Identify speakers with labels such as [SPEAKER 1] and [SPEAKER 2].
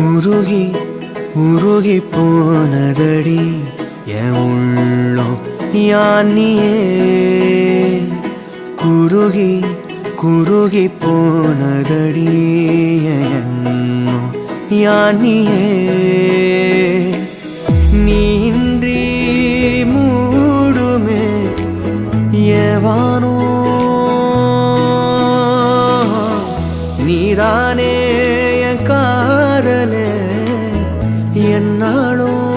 [SPEAKER 1] உருகி உருகி போனதடி என் உள்ளம் யானியே குருகி குருகி போனதடி என் எண்ணம் யானியே நீன்றி மூடுமே ஏவானோ நீதானே என் காதலே என்னாலும்